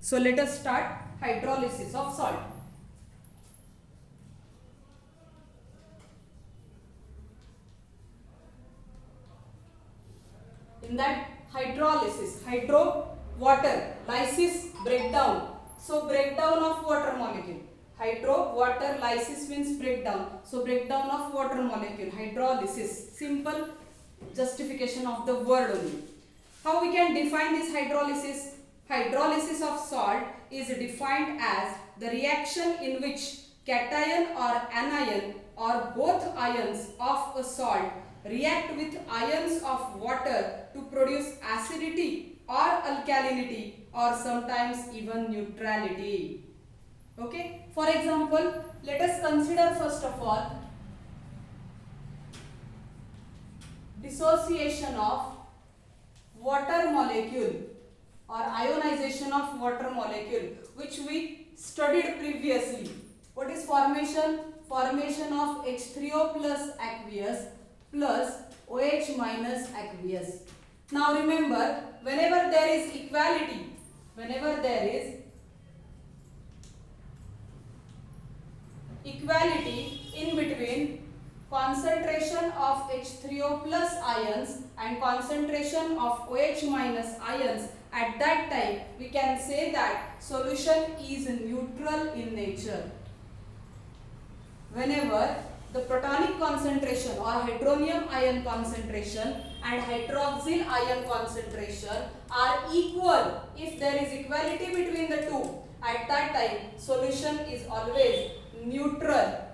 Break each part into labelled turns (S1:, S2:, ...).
S1: So let us start hydrolysis of salt. In that hydrolysis, hydro water, lysis breakdown. So breakdown of water molecule. Hydro water lysis means breakdown. So breakdown of water molecule. Hydrolysis. Simple justification of the word only. How we can define this hydrolysis? Hydrolysis of salt is defined as the reaction in which cation or anion or both ions of a salt react with ions of water to produce acidity or alkalinity or sometimes even neutrality. Okay. For example, let us consider first of all dissociation of water molecule or ionization of water molecule, which we studied previously. What is formation? Formation of H3O plus aqueous plus OH minus aqueous. Now remember, whenever there is equality in between concentration of H3O plus ions and concentration of OH minus ions, at that time we can say that solution is neutral in nature. Whenever the protonic concentration or hydronium ion concentration and hydroxyl ion concentration are equal, if there is equality between the two, at that time solution is always neutral.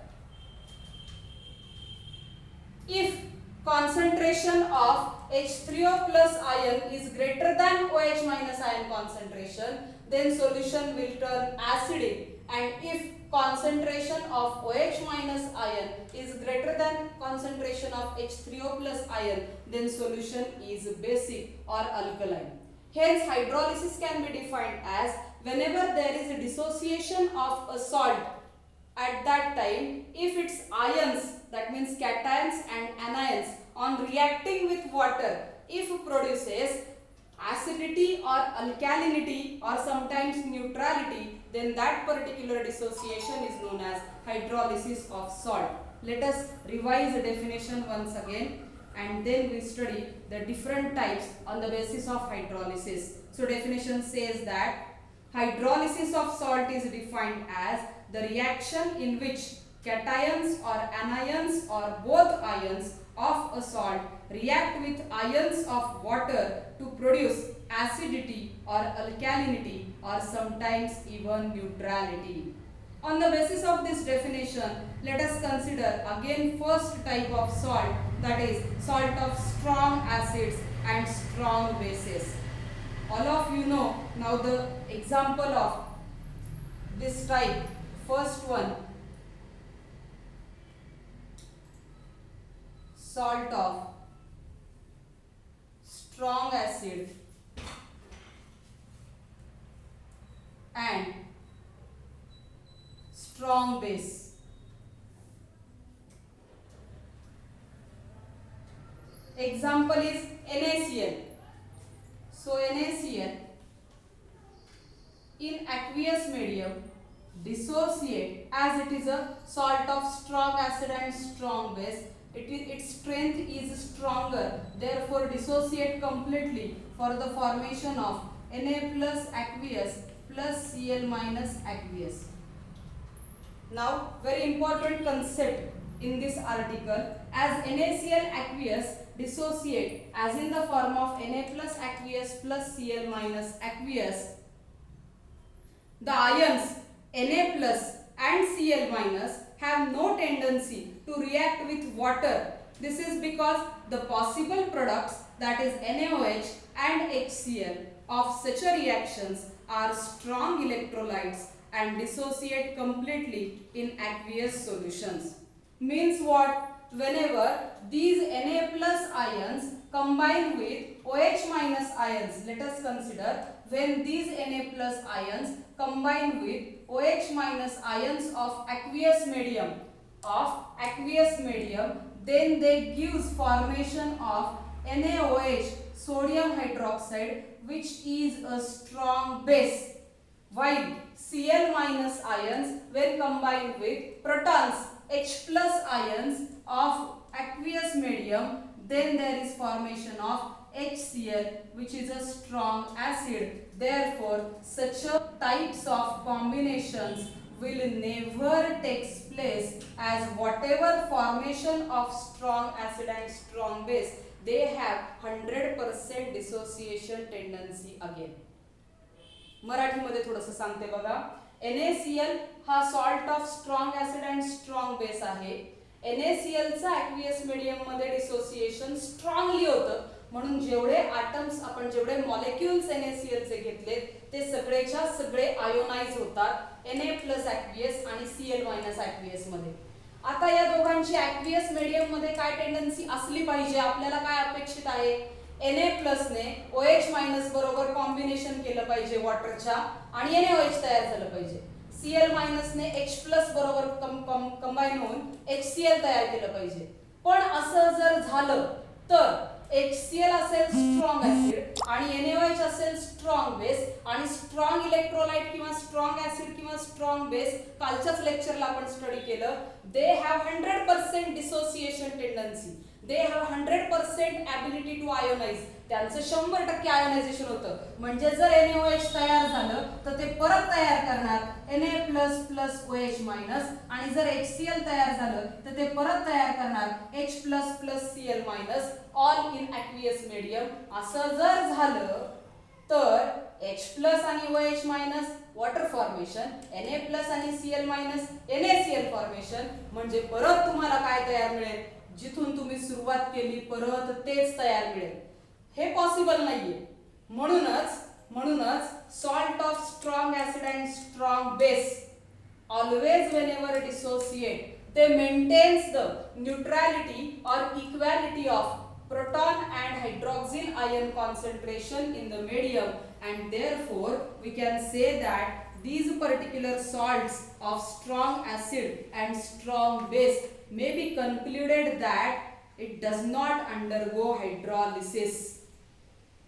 S1: If concentration of H3O plus ion is greater than OH minus ion concentration, then solution will turn acidic, and if concentration of OH minus ion is greater than concentration of H3O plus ion, then solution is basic or alkaline. Hence hydrolysis can be defined as whenever there is a dissociation of a salt, at that time if its ions, that means cations and anions, on reacting with water, if produces acidity or alkalinity or sometimes neutrality, then that particular dissociation is known as hydrolysis of salt. Let us revise the definition once again and then we study the different types on the basis of hydrolysis. So definition says that hydrolysis of salt is defined as the reaction in which cations or anions or both ions of a salt react with ions of water to produce acidity or alkalinity or sometimes even neutrality. On the basis of this definition, let us consider again first type of salt, that is salt of strong acids and strong bases. All of you know now the example of this type. First one, salt of strong acid and strong base. Example is NaCl. So NaCl in aqueous medium dissociate, as it is a salt of strong acid and strong base, its strength is stronger, therefore dissociate completely for the formation of Na plus aqueous plus Cl minus aqueous. Now very important concept in this article, as NaCl aqueous dissociate as in the form of Na plus aqueous plus Cl minus aqueous, the ions Na plus and Cl minus have no tendency to react with water. This is because the possible products, that is NaOH and HCl, of such a reactions are strong electrolytes and dissociate completely in aqueous solutions. Means what? Whenever these Na plus ions combine with OH minus ions, let us consider when these Na plus ions combine with OH minus ions of aqueous medium, then they gives formation of NaOH, sodium hydroxide, which is a strong base. while Cl minus ions when combined with protons H plus ions of aqueous medium, then there is formation of HCl, which is a strong acid. Therefore, such a types of combinations will never takes place, as whatever formation of strong acid and strong base, they have 100% dissociation tendency again. मराठीमध्ये थोडंसं सांगते बघा. NaCl हा salt of strong acid and strong base आहे. NaCl चा aqueous medium मध्ये dissociation strongly होतं, म्हणून जेवढे ॲटम्स आपण जेवढे मॉलिक्युल्स NaCl चे घेतले ते सगळेच्या सगळे आयोनाइज होतात Na+ ॲक्वियस आणि Cl- ॲक्वियस मध्ये. आता या दोघांची ॲक्वियस मीडियम मध्ये काय टेंडन्सी असली पाहिजे, आपल्याला काय अपेक्षित आहे, Na+ ने OH- बरोबर कॉम्बिनेशन केलं पाहिजे वॉटरच्या आणि NaOH तयार झालं पाहिजे. Cl- ने H+ बरोबर कंबाईन होऊन HCl तयार केलं पाहिजे. पण असं जर झालं तर HCl असेल स्ट्रॉंग ऍसिड आणि NaOH असेल स्ट्रॉंग बेस, आणि स्ट्रॉंग इलेक्ट्रोलाइट किंवा स्ट्रॉंग ऍसिड किंवा स्ट्रॉंग बेस कालच्याच लेक्चरला आपण स्टडी केलं, they have 100% dissociation tendency, they have 100% ability to ionise. त्यांचं 100% आयोनायझेशन होतं. म्हणजे जर NaOH तयार झालं तर ते परत तयार करणार Na++OH- आणि जर HCl तयार झालं तर ते परत तयार करणार H++Cl- all in aqueous medium. असं जर झालं तर H+ आणि OH- वॉटर फॉर्मेशन, Na+ आणि Cl- NaCl फॉर्मेशन, म्हणजे परत तुम्हाला काय तयार मिळेल, जिथून तुम्ही सुरुवात केली परत तेच तयार मिळेल. हे पॉसिबल नाहीये. म्हणूनच salt of strong acid and strong base always whenever dissociate, they maintains the neutrality or equality of proton and hydroxyl ion concentration in the medium, and therefore we can say that these particular salts of strong acid and strong base may be concluded that it does not undergo hydrolysis,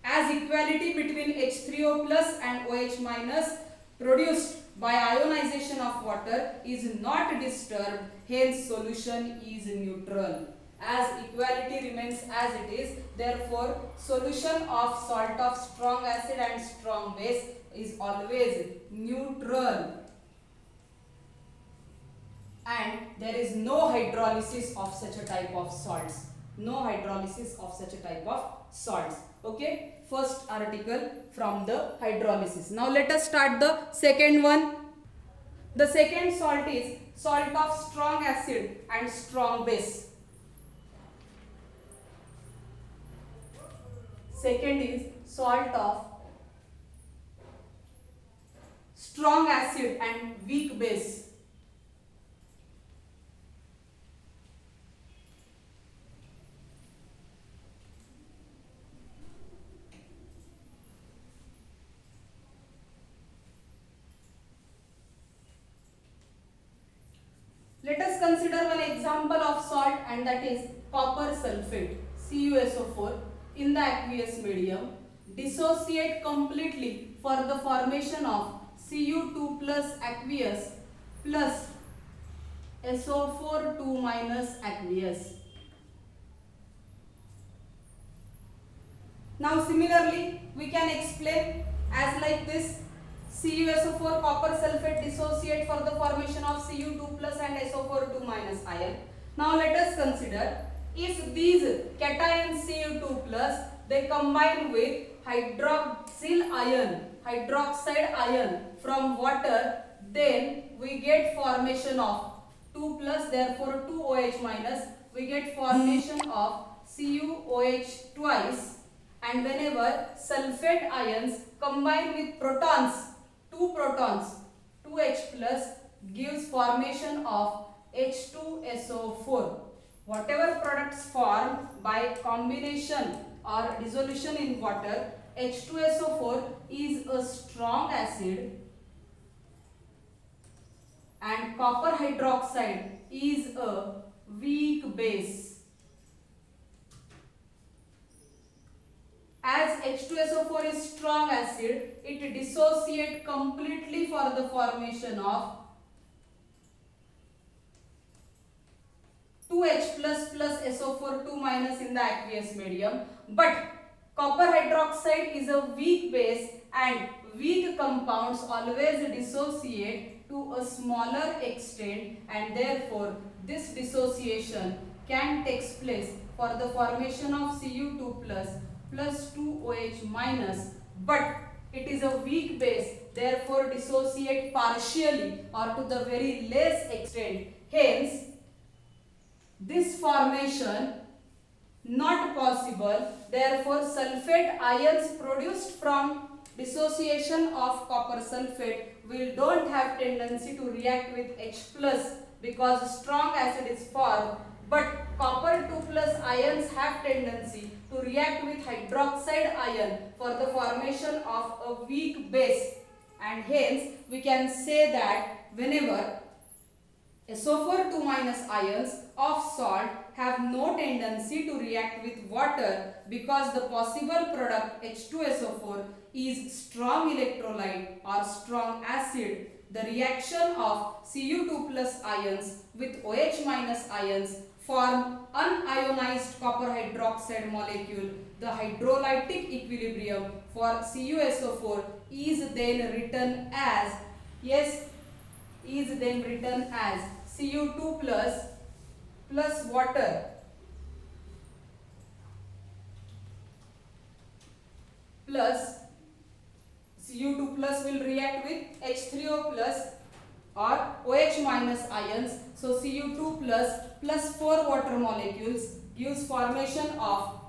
S1: as equality between H3O+ and OH- produced by ionization of water is not disturbed, hence solution is neutral. As equality remains as it is, therefore solution of salt of strong acid and strong base is always neutral, and there is no hydrolysis of such a type of salts. No hydrolysis of such a type of salts. Okay, first article from the hydrolysis. Now let us start the second one. The second salt is salt of strong acid and strong base. Second is salt of strong acid and weak base. Let us consider one example of salt, and that is copper sulfate, CuSO4, in the aqueous medium. Dissociate completely for the formation of Cu2+ aqueous plus SO4 2- aqueous. Now similarly we can explain as like this. CuSO4 copper sulfate dissociate for the formation of Cu2+ and SO4 2- ion. Now let us consider, if these cation Cu2+ they combine with hydroxyl ion, hydroxide ion from water, then we get formation of 2+, therefore 2OH-, we get formation of CuOH twice, and whenever sulfate ions combine with protons, 2 protons, 2H+ gives formation of H2SO4. Whatever products formed by combination or dissolution in water, H2SO4 is a strong acid and copper hydroxide is a weak base. as H2SO4 is strong acid, it dissociates completely for the formation of 2H plus SO4 2 minus in the aqueous medium. But copper hydroxide is a weak base and weak compounds always dissociate to a smaller extent, and therefore this dissociation can take place for the formation of Cu2 plus 2OH minus, but it is a weak base, therefore dissociate partially or to the very less extent. Hence, this formation not possible. Therefore, sulfate ions produced from dissociation of copper sulfate will don't have tendency to react with H plus because strong acid is formed. But copper 2 plus ions have tendency to react with hydroxide ion for the formation of a weak base, and hence we can say that whenever SO4 2 minus ions of salt have no tendency to react with water because the possible product H2SO4 is strong electrolyte or strong acid, the reaction of Cu2 plus ions with OH minus ions form unionized copper hydroxide molecule. The hydrolytic equilibrium for CuSO4 is then written as Cu2 plus water plus Cu2 plus will react with H3O plus or OH minus ions. So Cu2 plus 4 water molecules gives formation of,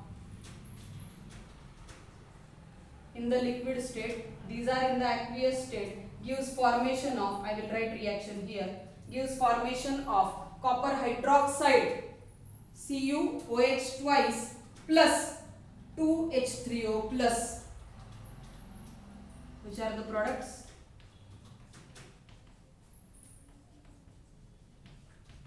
S1: in the liquid state, these are in the aqueous state, gives formation of, I will write reaction here, gives formation of copper hydroxide CuOH twice plus 2H3O plus. Which are the products?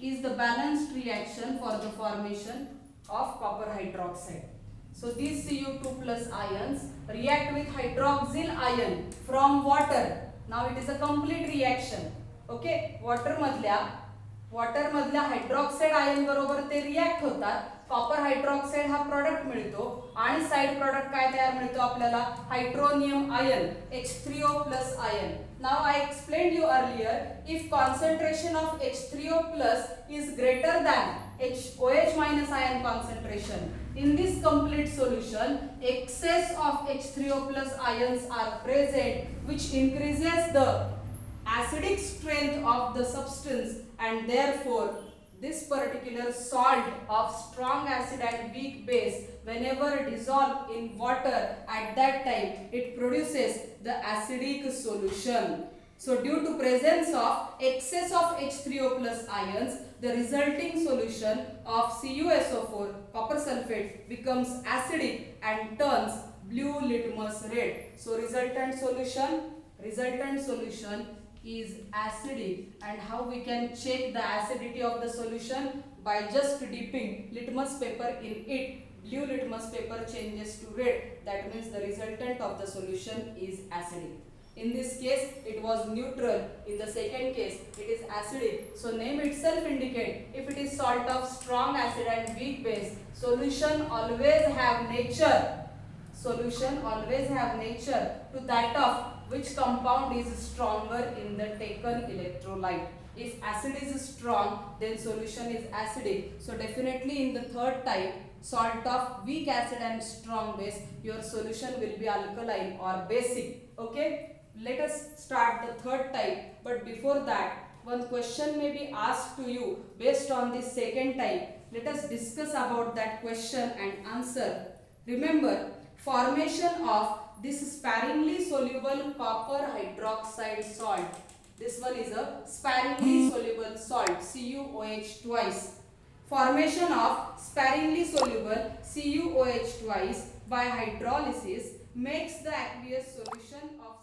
S1: Is the balanced reaction for the formation of copper hydroxide. So these Cu2 plus ions react with hydroxyl ion from water. Now it is a complete reaction. Okay, water मधल्या hydroxide ion बरोबर ते react होतात. Copper hydroxide हा product मिळतो आणि side product काय तयार मिळतो आपल्याला, hydronium ion H3O plus ion. Now I explained you earlier, if concentration of H3O plus is greater than OH minus ion concentration, in this complete solution excess of H3O plus ions are present, which increases the acidic strength of the substance, and therefore this particular salt of strong acid and weak base, whenever dissolved in water, at that time it produces the acidic solution. So due to presence of excess of H3O plus ions, the resulting solution of CuSO4 copper sulfate becomes acidic and turns blue litmus red. So resultant solution is acidic. And how we can check the acidity of the solution? By just dipping litmus paper in it. Blue litmus paper changes to red. That means the resultant of the solution is acidic. In this case it was neutral. In the second case it is acidic. So name itself indicate, if it is salt of strong acid and weak base, solution always have nature to that of which compound is stronger in the taken electrolyte. If acid is strong, then solution is acidic. So definitely in the third type, salt of weak acid and strong base, your solution will be alkaline or basic. Okay, let us start the third type. But before that, one question may be asked to you based on this second type. Let us discuss about that question and answer. Remember, formation of this sparingly soluble copper hydroxide salt. This one is a sparingly soluble salt, CuOH twice. Formation of sparingly soluble CuOH twice by hydrolysis makes the aqueous solution of